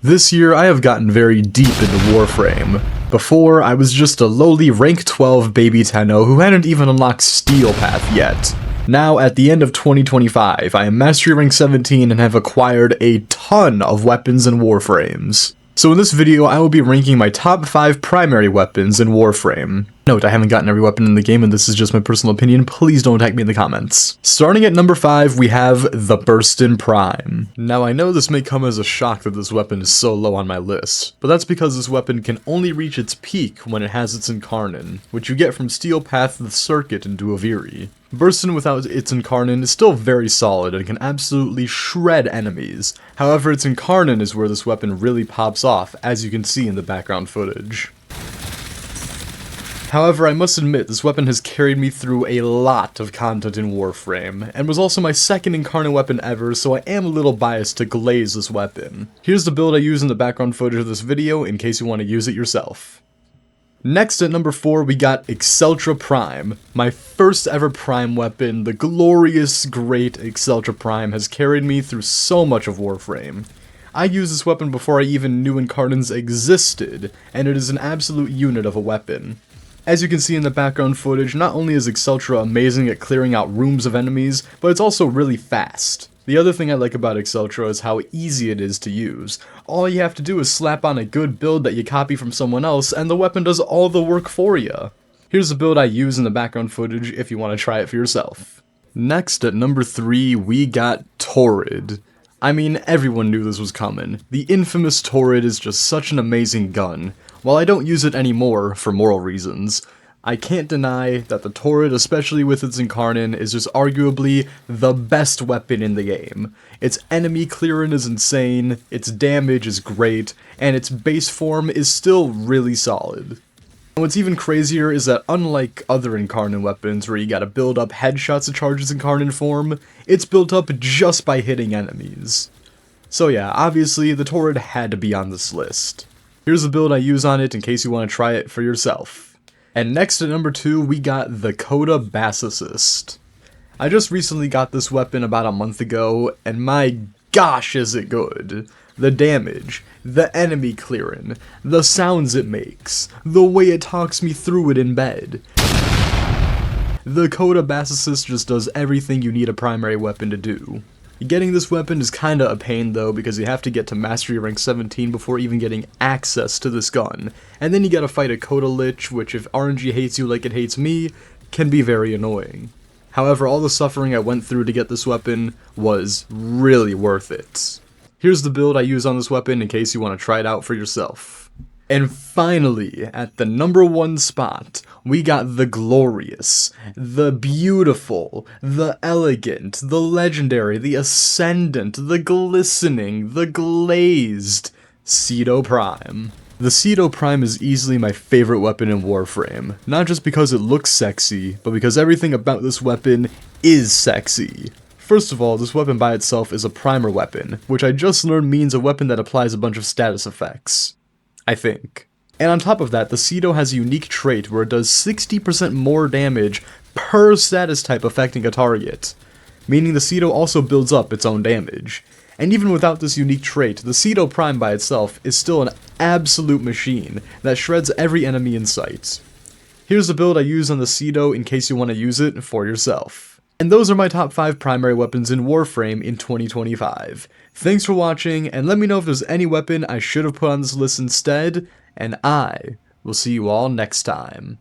This year, I have gotten very deep into Warframe. Before, I was just a lowly rank 12 baby Tenno who hadn't even unlocked Steel Path yet. Now, at the end of 2025, I am Mastery rank 17 and have acquired a ton of weapons and Warframes. So in this video, I will be ranking my top 5 primary weapons in Warframe. Note, I haven't gotten every weapon in the game and this is just my personal opinion, please don't attack me in the comments. Starting at number 5, we have the Burston Prime. Now I know this may come as a shock that this weapon is so low on my list, but that's because this weapon can only reach its peak when it has its Incarnon, which you get from Steel Path the Circuit in Duaviri. Burston without its Incarnon is still very solid and can absolutely shred enemies. However, its Incarnon is where this weapon really pops off, as you can see in the background footage. However, I must admit, this weapon has carried me through a lot of content in Warframe, and was also my second Incarnon weapon ever, so I am a little biased to glaze this weapon. Here's the build I use in the background footage of this video, in case you want to use it yourself. Next at number 4, we got Excelsior Prime. My first ever Prime weapon, the glorious, great Excelsior Prime has carried me through so much of Warframe. I used this weapon before I even knew Incarnons existed, and it is an absolute unit of a weapon. As you can see in the background footage, not only is Excelsior amazing at clearing out rooms of enemies, but it's also really fast. The other thing I like about Excelsior is how easy it is to use. All you have to do is slap on a good build that you copy from someone else, and the weapon does all the work for you. Here's the build I use in the background footage if you want to try it for yourself. Next at number 3, we got Torid. I mean, everyone knew this was coming. The infamous Torid is just such an amazing gun. While I don't use it anymore, for moral reasons, I can't deny that the Torid, especially with its Incarnon, is just arguably the best weapon in the game. Its enemy clearing is insane, its damage is great, and its base form is still really solid. And what's even crazier is that unlike other Incarnon weapons where you gotta build up headshots to charge its Incarnon form, it's built up just by hitting enemies. So yeah, obviously the Torid had to be on this list. Here's the build I use on it in case you want to try it for yourself. And next at number 2, we got the Kuva Bass Assist. I just recently got this weapon about a month ago, and my gosh is it good. The damage, the enemy clearing, the sounds it makes, the way it talks me through it in bed. The Kuva Bass Assist just does everything you need a primary weapon to do. Getting this weapon is kinda a pain though, because you have to get to Mastery rank 17 before even getting access to this gun, and then you gotta fight a Coda Lich, which if RNG hates you like it hates me, can be very annoying. However, all the suffering I went through to get this weapon was really worth it. Here's the build I use on this weapon in case you want to try it out for yourself. And finally, at the number 1 spot, we got the glorious, the beautiful, the elegant, the legendary, the ascendant, the glistening, the glazed Cedo Prime. The Cedo Prime is easily my favorite weapon in Warframe, not just because it looks sexy, but because everything about this weapon is sexy. First of all, this weapon by itself is a primer weapon, which I just learned means a weapon that applies a bunch of status effects. I think. And on top of that, the Cedo has a unique trait where it does 60% more damage per status type affecting a target, meaning the Cedo also builds up its own damage. And even without this unique trait, the Cedo Prime by itself is still an absolute machine that shreds every enemy in sight. Here's the build I use on the Cedo in case you want to use it for yourself. And those are my top 5 primary weapons in Warframe in 2025. Thanks for watching, and let me know if there's any weapon I should have put on this list instead, and I will see you all next time.